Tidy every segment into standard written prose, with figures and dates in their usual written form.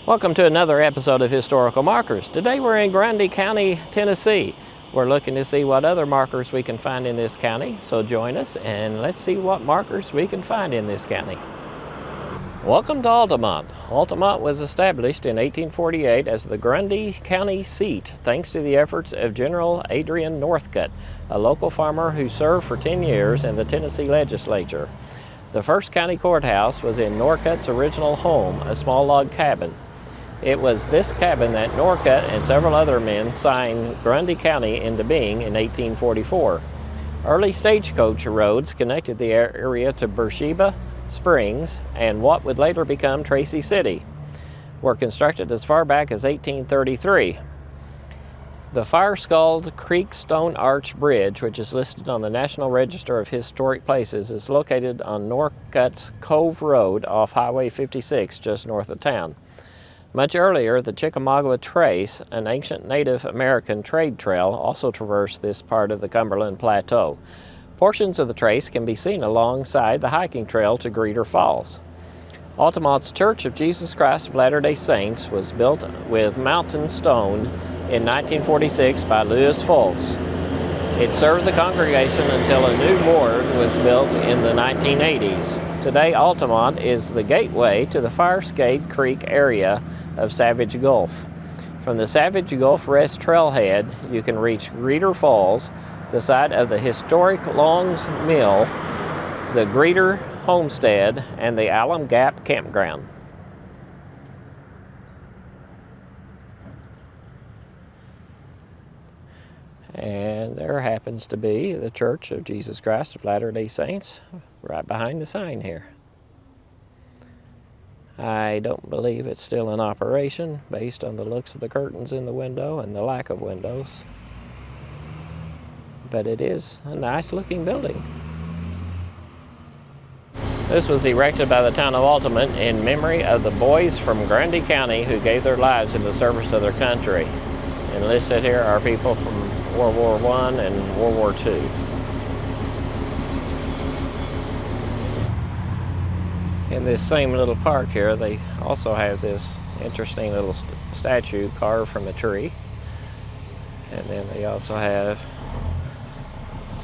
Welcome to another episode of Historical Markers. Today we're in Grundy County, Tennessee. We're looking to see what other markers we can find in this county, so join us and let's see what markers we can find in this county. Welcome to Altamont. Altamont was established in 1848 as the Grundy County seat thanks to the efforts of General Adrian Northcutt, a local farmer who served for 10 years in the Tennessee legislature. The first county courthouse was in Northcutt's original home, a small log cabin. It was this cabin that Northcutt and several other men signed Grundy County into being in 1844. Early stagecoach roads connected the area to Beersheba Springs and what would later become Tracy City were constructed as far back as 1833. The fire-skulled Creek Stone Arch Bridge, which is listed on the National Register of Historic Places, is located on Northcutt's Cove Road off Highway 56 just north of town. Much earlier, the Chickamauga Trace, an ancient Native American trade trail, also traversed this part of the Cumberland Plateau. Portions of the trace can be seen alongside the hiking trail to Gruetli Falls. Altamont's Church of Jesus Christ of Latter-day Saints was built with mountain stone in 1946 by Louis Fultz. It served the congregation until a new ward was built in the 1980s. Today, Altamont is the gateway to the Firescade Creek area of Savage Gulf. From the Savage Gulf Rest Trailhead, you can reach Gruetli Falls, the site of the historic Long's Mill, the Gruetli Homestead, and the Alum Gap Campground. And there happens to be the Church of Jesus Christ of Latter-day Saints right behind the sign here. I don't believe it's still in operation based on the looks of the curtains in the window and the lack of windows. But it is a nice looking building. This was erected by the town of Altamont in memory of the boys from Grundy County who gave their lives in the service of their country. And listed here are people from World War I and World War II. In this same little park here, they also have this interesting little statue carved from a tree. And then they also have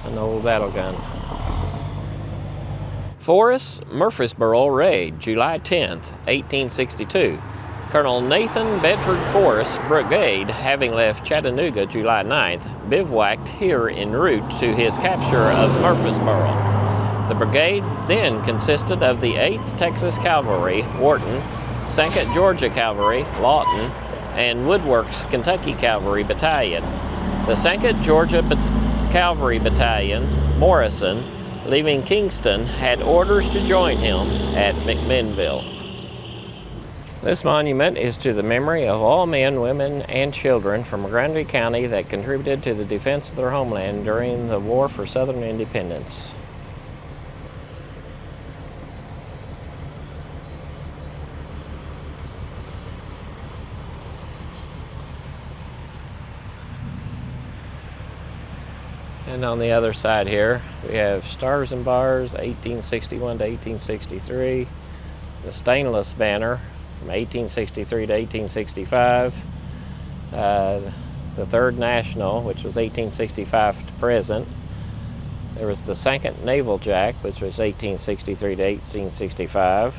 an old battle gun. Forrests Murfreesboro raid, July 10th, 1862. Colonel Nathan Bedford Forrest's brigade, having left Chattanooga July 9th, bivouacked here en route to his capture of Murfreesboro. The brigade then consisted of the 8th Texas Cavalry, Wharton, 2nd Georgia Cavalry, Lawton, and Woodworks Kentucky Cavalry Battalion. The 2nd Georgia Cavalry Battalion, Morrison, leaving Kingston, had orders to join him at McMinnville. This monument is to the memory of all men, women, and children from Grundy County that contributed to the defense of their homeland during the War for Southern Independence. And on the other side here, we have Stars and Bars, 1861 to 1863, the stainless banner from 1863 to 1865, the 3rd National, which was 1865 to present. There was the 2nd Naval Jack, which was 1863 to 1865,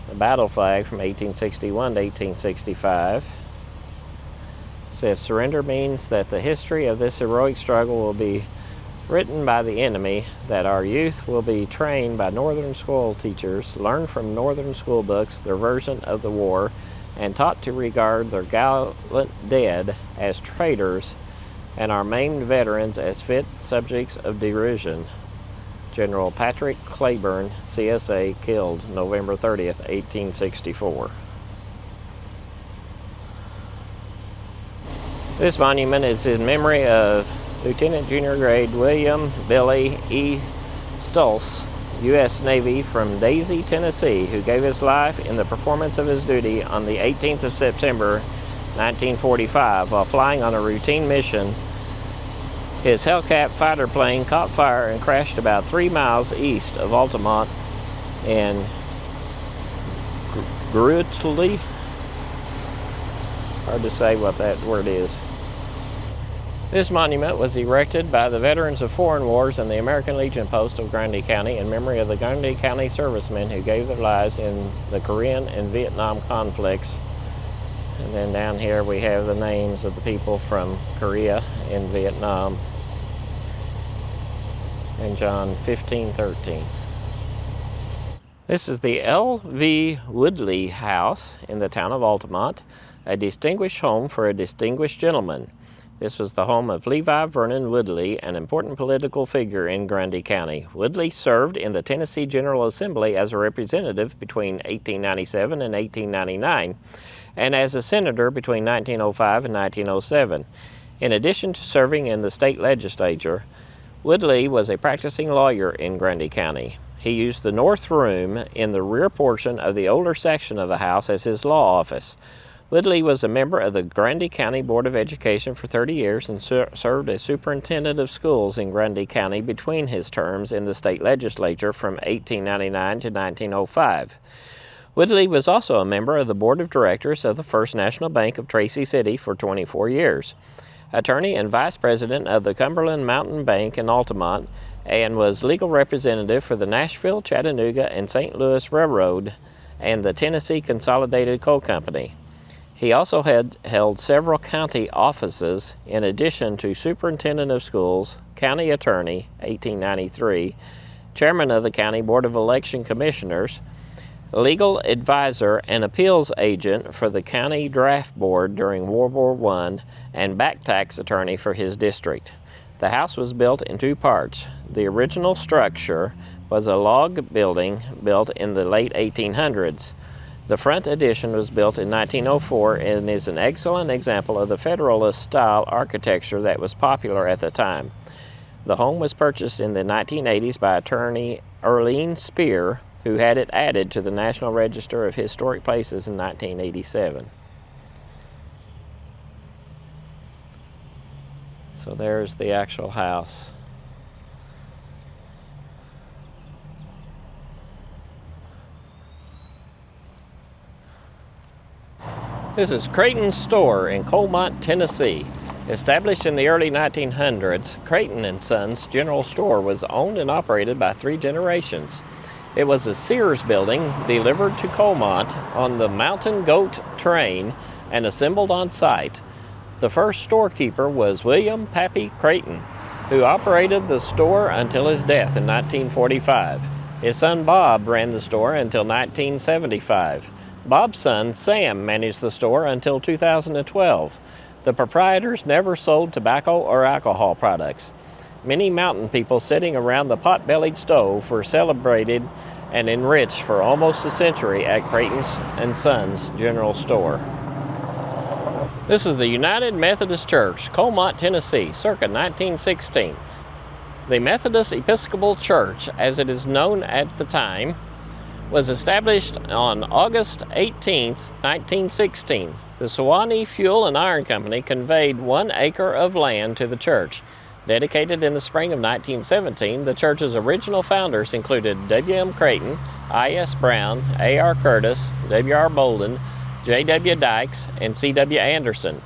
the battle flag from 1861 to 1865. It says, surrender means that the history of this heroic struggle will be written by the enemy, that our youth will be trained by Northern school teachers, learn from Northern school books their version of the war, and taught to regard their gallant dead as traitors and our maimed veterans as fit subjects of derision. General Patrick Claiborne, CSA, killed November 30th, 1864. This monument is in memory of Lieutenant Junior Grade William Billy E. Stulce, U.S. Navy from Daisy, Tennessee, who gave his life in the performance of his duty on the 18th of September, 1945, while flying on a routine mission. His Hellcat fighter plane caught fire and crashed about 3 miles east of Altamont in Gruetli Hard to say what that word is. This monument was erected by the veterans of foreign wars and the American Legion Post of Grundy County in memory of the Grundy County servicemen who gave their lives in the Korean and Vietnam conflicts. And then down here we have the names of the people from Korea and Vietnam in John 15:13. This is the L.V. Woodlee House in the town of Altamont, a distinguished home for a distinguished gentleman. This was the home of Levi Vernon Woodlee, an important political figure in Grundy County. Woodlee served in the Tennessee General Assembly as a representative between 1897 and 1899, and as a senator between 1905 and 1907. In addition to serving in the state legislature, Woodlee was a practicing lawyer in Grundy County. He used the north room in the rear portion of the older section of the house as his law office. Woodlee was a member of the Grundy County Board of Education for 30 years and served as superintendent of schools in Grundy County between his terms in the state legislature from 1899 to 1905. Woodlee was also a member of the Board of Directors of the First National Bank of Tracy City for 24 years, attorney and vice president of the Cumberland Mountain Bank in Altamont, and was legal representative for the Nashville, Chattanooga, and St. Louis Railroad and the Tennessee Consolidated Coal Company. He also had held several county offices in addition to superintendent of schools, county attorney, 1893, chairman of the County Board of Election Commissioners, legal advisor and appeals agent for the County Draft Board during World War I, and back tax attorney for his district. The house was built in two parts. The original structure was a log building built in the late 1800s. The front addition was built in 1904 and is an excellent example of the Federalist-style architecture that was popular at the time. The home was purchased in the 1980s by attorney Earlene Spear, who had it added to the National Register of Historic Places in 1987. So there's the actual house. This is Creighton's store in Coalmont, Tennessee. Established in the early 1900s, Creighton and Sons General Store was owned and operated by 3 generations. It was a Sears building delivered to Coalmont on the Mountain Goat train and assembled on site. The first storekeeper was William Pappy Creighton, who operated the store until his death in 1945. His son Bob ran the store until 1975. Bob's son, Sam, managed the store until 2012. The proprietors never sold tobacco or alcohol products. Many mountain people sitting around the pot-bellied stove were celebrated and enriched for almost a century at Creighton's and Sons General Store. This is the United Methodist Church, Coalmont, Tennessee, circa 1916. The Methodist Episcopal Church, as it is known at the time, was established on August 18, 1916. The Sewanee Fuel and Iron Company conveyed 1 acre of land to the church. Dedicated in the spring of 1917, the church's original founders included W.M. Creighton, I.S. Brown, A.R. Curtis, W.R. Bolden, J.W. Dykes, and C.W. Anderson.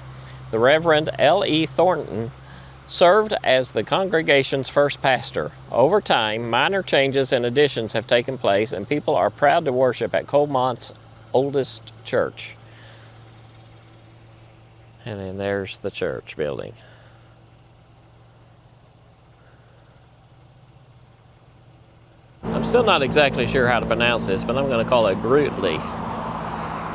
The Reverend L.E. Thornton served as the congregation's first pastor. Over time, minor changes and additions have taken place, and people are proud to worship at Coalmont's oldest church. And then there's the church building. I'm still not exactly sure how to pronounce this, but I'm going to call it Gruetli.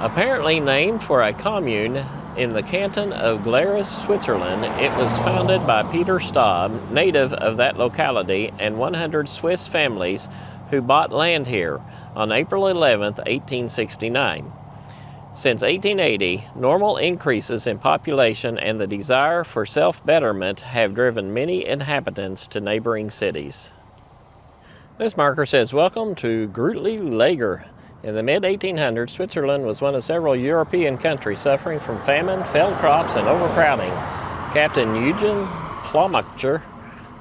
Apparently named for a commune in the canton of Glarus, Switzerland, it was founded by Peter Staub, native of that locality, and 100 Swiss families who bought land here on April 11, 1869. Since 1880, normal increases in population and the desire for self-betterment have driven many inhabitants to neighboring cities. This marker says, "Welcome to Gruetli-Laager." In the mid-1800s, Switzerland was one of several European countries suffering from famine, failed crops, and overcrowding. Captain Eugen Plomacher,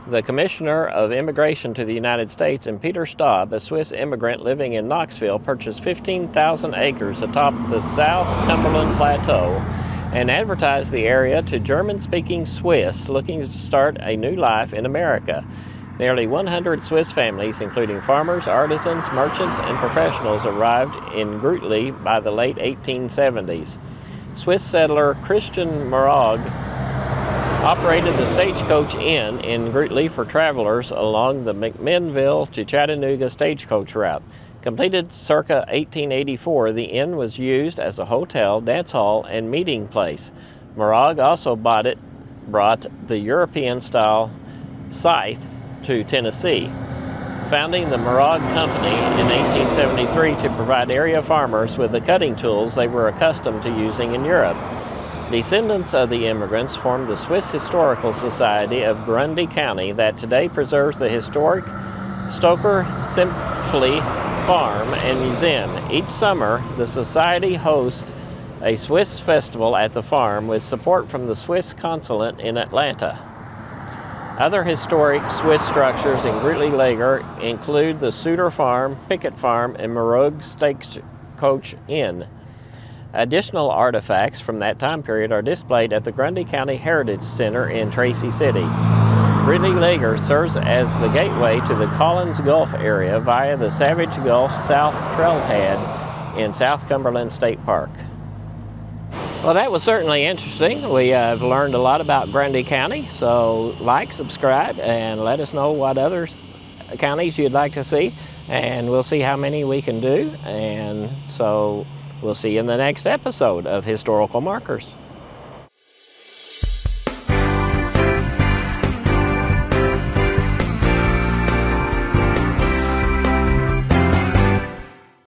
the Commissioner of Immigration to the United States, and Peter Staub, a Swiss immigrant living in Knoxville, purchased 15,000 acres atop the South Cumberland Plateau and advertised the area to German-speaking Swiss looking to start a new life in America. Nearly 100 Swiss families, including farmers, artisans, merchants, and professionals, arrived in Gruetli by the late 1870s. Swiss settler Christian Murfreesboro operated the Stagecoach Inn in Gruetli for travelers along the McMinnville to Chattanooga stagecoach route. Completed circa 1884, the inn was used as a hotel, dance hall, and meeting place. Murfreesboro also brought the European-style scythe to Tennessee, founding the Murfreesboro Company in 1873 to provide area farmers with the cutting tools they were accustomed to using in Europe. Descendants of the immigrants formed the Swiss Historical Society of Grundy County that today preserves the historic Stoker Simply Farm and Museum. Each summer, the society hosts a Swiss festival at the farm with support from the Swiss consulate in Atlanta. Other historic Swiss structures in Gruetli-Laager include the Suter Farm, Pickett Farm, and Murfreesboro Stagecoach Inn. Additional artifacts from that time period are displayed at the Grundy County Heritage Center in Tracy City. Gruetli-Laager serves as the gateway to the Collins Gulf area via the Savage Gulf South Trailhead in South Cumberland State Park. Well, that was certainly interesting. We have learned a lot about Grundy County, so like, subscribe, and let us know what other counties you'd like to see, and we'll see how many we can do. And so we'll see you in the next episode of Historical Markers.